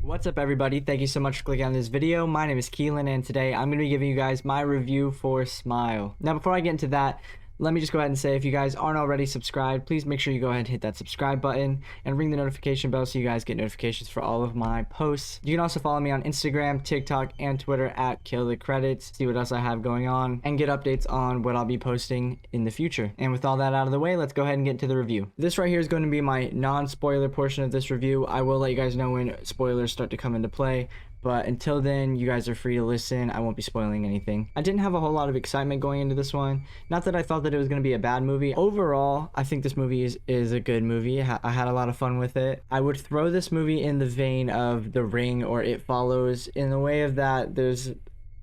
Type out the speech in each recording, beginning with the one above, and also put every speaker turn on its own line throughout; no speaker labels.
What's up, everybody? Thank you so much for clicking on this video. My name is Keelan, and today I'm going to be giving you guys my review for Smile. Now, before I get into that, let me just go ahead and say, if you guys aren't already subscribed, please make sure you go ahead and hit that subscribe button and ring the notification bell so you guys get notifications for all of my posts. You can also follow me on Instagram, TikTok, and Twitter at KillTheCredits, see what else I have going on, and get updates on what I'll be posting in the future. And with all that out of the way, let's go ahead and get into the review. This right here is going to be my non-spoiler portion of this review. I will let you guys know when spoilers start to come into play, but until then, you guys are free to listen. I won't be spoiling anything. I didn't have a whole lot of excitement going into this one. Not that I thought that it was going to be a bad movie. Overall, I think this movie is a good movie. I had a lot of fun with it. I would throw this movie in the vein of The Ring or It Follows, in the way of that there's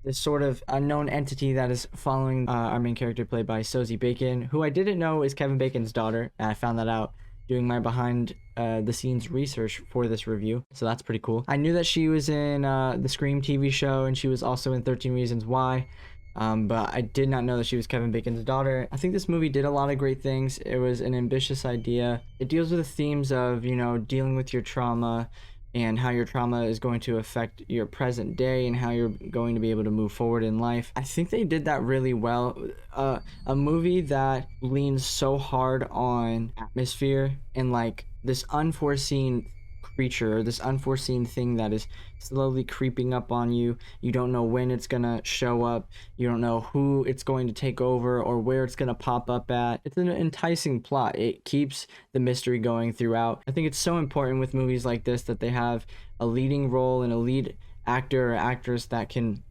this sort of unknown entity that is following our main character, played by Sosie Bacon, who I didn't know is Kevin Bacon's daughter. And I found that out doing my behind the scenes research for this review, so that's pretty cool. I knew that she was in the Scream TV show, and she was also in 13 Reasons Why, but I did not know that she was Kevin Bacon's daughter. I think this movie did a lot of great things. It was an ambitious idea. It deals with the themes of, you know, dealing with your trauma and how your trauma is going to affect your present day and how you're going to be able to move forward in life. I think they did that really well. A movie that leans so hard on atmosphere and like this unforeseen creature, this unforeseen thing that is slowly creeping up on you. You don't know when it's gonna show up. You don't know who it's going to take over or where it's gonna pop up at. It's an enticing plot. It keeps the mystery going throughout. I think it's so important with movies like this that they have a leading role and a lead actor or actress that can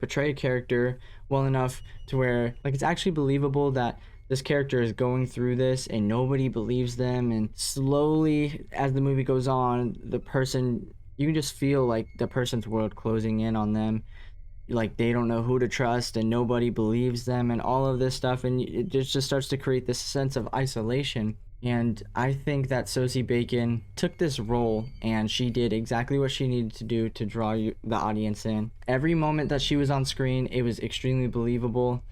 portray a character well enough to where like it's actually believable that this character is going through this and nobody believes them, and slowly as the movie goes on, the person, you can just feel like the person's world closing in on them, like they don't know who to trust and nobody believes them and all of this stuff, and it just starts to create this sense of isolation. And I think that Sosie Bacon took this role and she did exactly what she needed to do to draw the audience in. Every moment that she was on screen, it was extremely believable.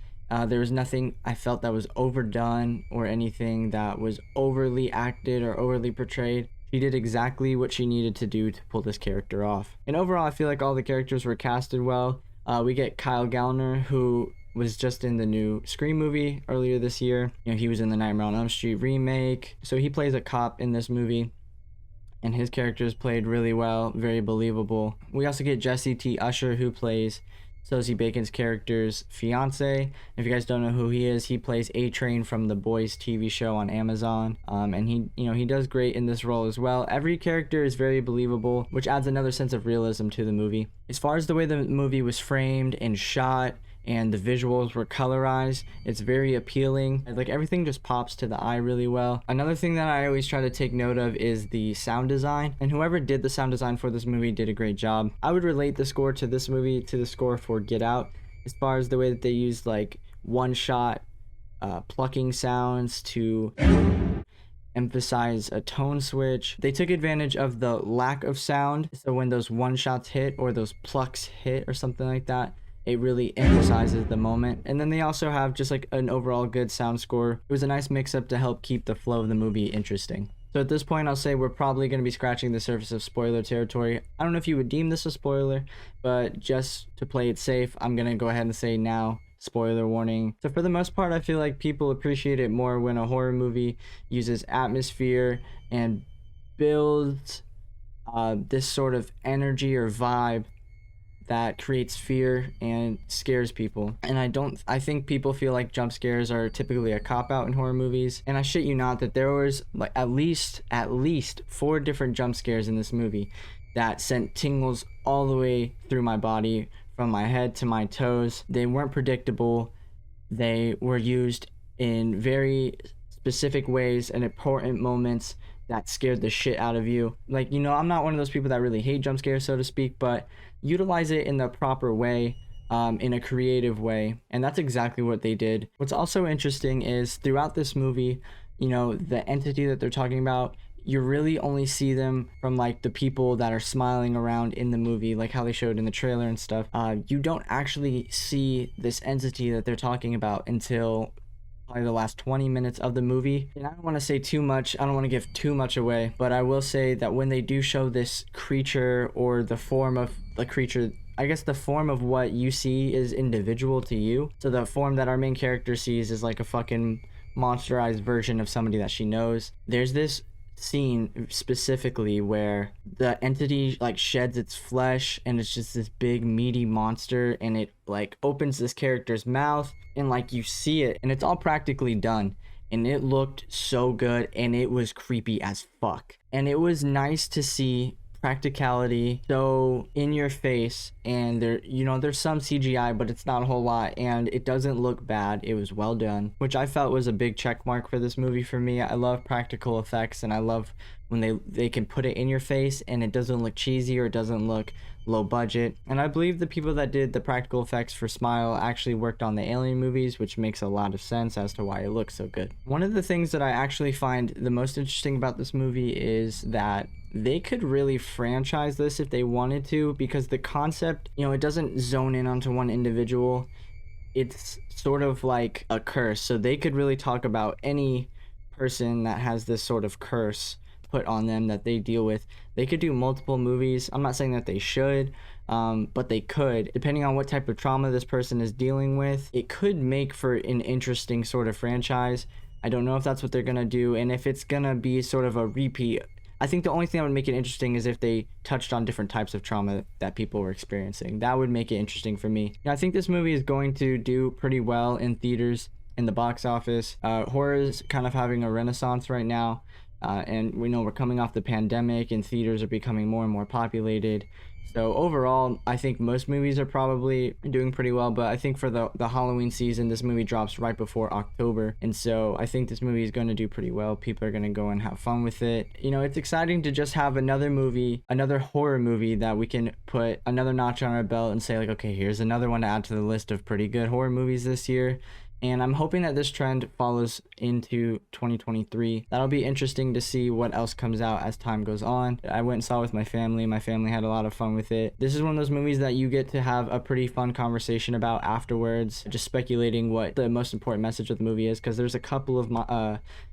There was nothing I felt that was overdone or anything that was overly acted or overly portrayed. She did exactly what she needed to do to pull this character off. And overall, I feel like all the characters were casted well. We get Kyle Gallner, who was just in the new Scream movie earlier this year. You know, he was in the Nightmare on Elm Street remake. So he plays a cop in this movie, and his character is played really well, very believable. We also get Jesse T. Usher, who plays Sosie Bacon's character's fiance. If you guys don't know who he is, he plays A-Train from The Boys TV show on Amazon. And he does great in this role as well. Every character is very believable, which adds another sense of realism to the movie. As far as the way the movie was framed and shot, and the visuals were colorized, it's very appealing. Like everything just pops to the eye really well. Another thing that I always try to take note of is the sound design, and whoever did the sound design for this movie did a great job. I would relate the score to this movie to the score for Get Out, as far as the way that they used like one shot plucking sounds to emphasize a tone switch. They took advantage of the lack of sound, so when those one shots hit or those plucks hit or something like that, it really emphasizes the moment. And then they also have just like an overall good sound score. It was a nice mix up to help keep the flow of the movie interesting. So at this point, I'll say we're probably going to be scratching the surface of spoiler territory. I don't know if you would deem this a spoiler, but just to play it safe, I'm going to go ahead and say now, spoiler warning. So for the most part, I feel like people appreciate it more when a horror movie uses atmosphere and builds this sort of energy or vibe that creates fear and scares people. And I think people feel like jump scares are typically a cop-out in horror movies. And I shit you not that there was like at least 4 different jump scares in this movie that sent tingles all the way through my body, from my head to my toes. They weren't predictable. They were used in very specific ways and important moments that scared the shit out of you. Like, I'm not one of those people that really hate jump scares, so to speak, but utilize it in the proper way in a creative way, and that's exactly what they did. What's also interesting is throughout this movie, you know, the entity that they're talking about, you really only see them from like the people that are smiling around in the movie, like how they showed in the trailer and stuff. You don't actually see this entity that they're talking about until probably the last 20 minutes of the movie. And I don't want to say too much, I don't want to give too much away, but I will say that when they do show this creature, or the form of the creature, I guess the form of what you see is individual to you. So the form that our main character sees is like a fucking monsterized version of somebody that she knows. There's this scene specifically where the entity like sheds its flesh, and it's just this big meaty monster, and it like opens this character's mouth, and like you see it, and it's all practically done, and it looked so good, and it was creepy as fuck, and it was nice to see practicality so in your face. And there, you know, there's some CGI, but it's not a whole lot, and it doesn't look bad. It was well done, which I felt was a big check mark for this movie for me. I love practical effects, and I love when they can put it in your face and it doesn't look cheesy or it doesn't look low budget. And I believe the people that did the practical effects for Smile actually worked on the Alien movies, which makes a lot of sense as to why it looks so good. One of the things that I actually find the most interesting about this movie is that they could really franchise this if they wanted to, because the concept, you know, it doesn't zone in onto one individual. It's sort of like a curse. So they could really talk about any person that has this sort of curse put on them that they deal with. They could do multiple movies. I'm not saying that they should, but they could, depending on what type of trauma this person is dealing with. It could make for an interesting sort of franchise. I don't know if that's what they're gonna do, and if it's gonna be sort of a repeat. I think the only thing that would make it interesting is if they touched on different types of trauma that people were experiencing. That would make it interesting for me. I think this movie is going to do pretty well in theaters, in the box office. Horror is kind of having a renaissance right now, and we know we're coming off the pandemic, and theaters are becoming more and more populated. So overall, I think most movies are probably doing pretty well, but I think for the Halloween season, this movie drops right before October, and so I think this movie is going to do pretty well. People are going to go and have fun with it. You know, it's exciting to just have another movie, another horror movie that we can put another notch on our belt and say like, okay, here's another one to add to the list of pretty good horror movies this year. And I'm hoping that this trend follows into 2023. That'll be interesting to see what else comes out as time goes on. I went and saw it with my family. My family had a lot of fun with it. This is one of those movies that you get to have a pretty fun conversation about afterwards, just speculating what the most important message of the movie is, because there's a couple of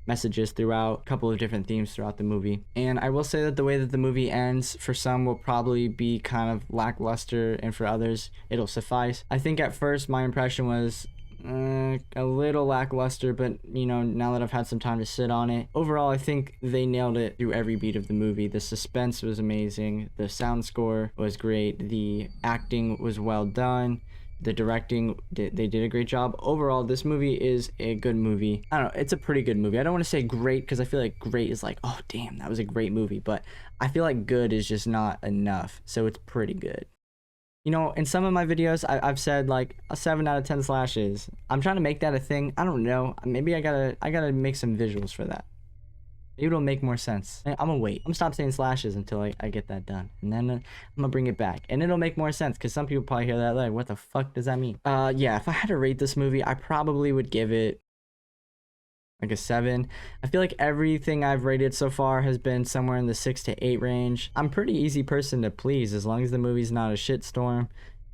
messages throughout, a couple of different themes throughout the movie. And I will say that the way that the movie ends, for some will probably be kind of lackluster, and for others it'll suffice. I think at first my impression was a little lackluster, but you know, now that I've had some time to sit on it, overall I think they nailed it through every beat of the movie. The suspense was amazing, the sound score was great, the acting was well done, the directing, they did a great job. Overall, this movie is a good movie. I don't know, it's a pretty good movie. I don't want to say great, because I feel like great is like, oh damn, that was a great movie, but I feel like good is just not enough, so it's pretty good. You know, in some of my videos, I've said like a 7 out of 10 slashes. I'm trying to make that a thing. I don't know. Maybe I gotta make some visuals for that. Maybe it'll make more sense. I'm gonna wait. I'm gonna stop saying slashes until I get that done. And then I'm gonna bring it back. And it'll make more sense, because some people probably hear that like, what the fuck does that mean? Yeah, if I had to rate this movie, I probably would give it like a 7. I feel like everything I've rated so far has been somewhere in the 6 to 8 range. I'm a pretty easy person to please as long as the movie's not a shitstorm.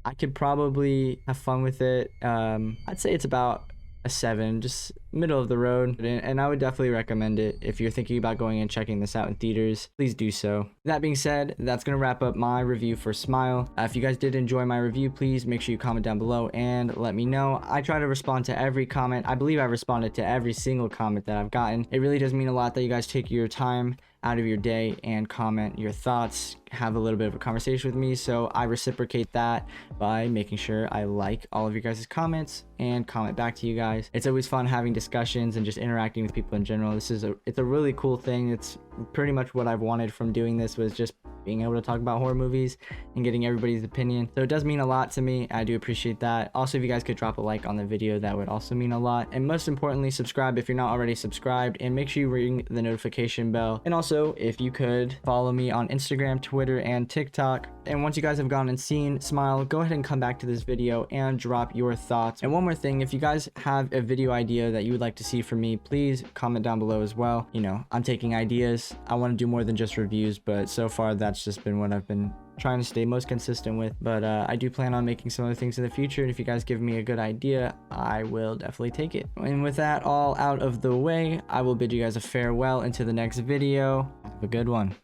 I could probably have fun with it. I'd say it's about a 7, just middle of the road, and I would definitely recommend it. If you're thinking about going and checking this out in theaters, please do so. That being said, that's gonna wrap up my review for Smile. If you guys did enjoy my review, please make sure you comment down below and let me know. I try to respond to every comment. I believe I responded to every single comment that I've gotten. It really does mean a lot that you guys take your time out of your day and comment your thoughts, have a little bit of a conversation with me, so I reciprocate that by making sure I like all of your guys' comments and comment back to you guys. It's always fun having discussions and just interacting with people in general. It's a really cool thing. It's pretty much what I've wanted from doing this, was just being able to talk about horror movies and getting everybody's opinion. So it does mean a lot to me. I do appreciate that. Also, if you guys could drop a like on the video, that would also mean a lot. And most importantly, subscribe if you're not already subscribed, and make sure you ring the notification bell. And also, if you could follow me on Instagram, Twitter, Twitter and TikTok. And once you guys have gone and seen Smile, go ahead and come back to this video and drop your thoughts. And one more thing, if you guys have a video idea that you would like to see from me, please comment down below as well. You know, I'm taking ideas. I want to do more than just reviews, but so far that's just been what I've been trying to stay most consistent with. But I do plan on making some other things in the future, and if you guys give me a good idea, I will definitely take it. And with that all out of the way, I will bid you guys a farewell until the next video. Have a good one.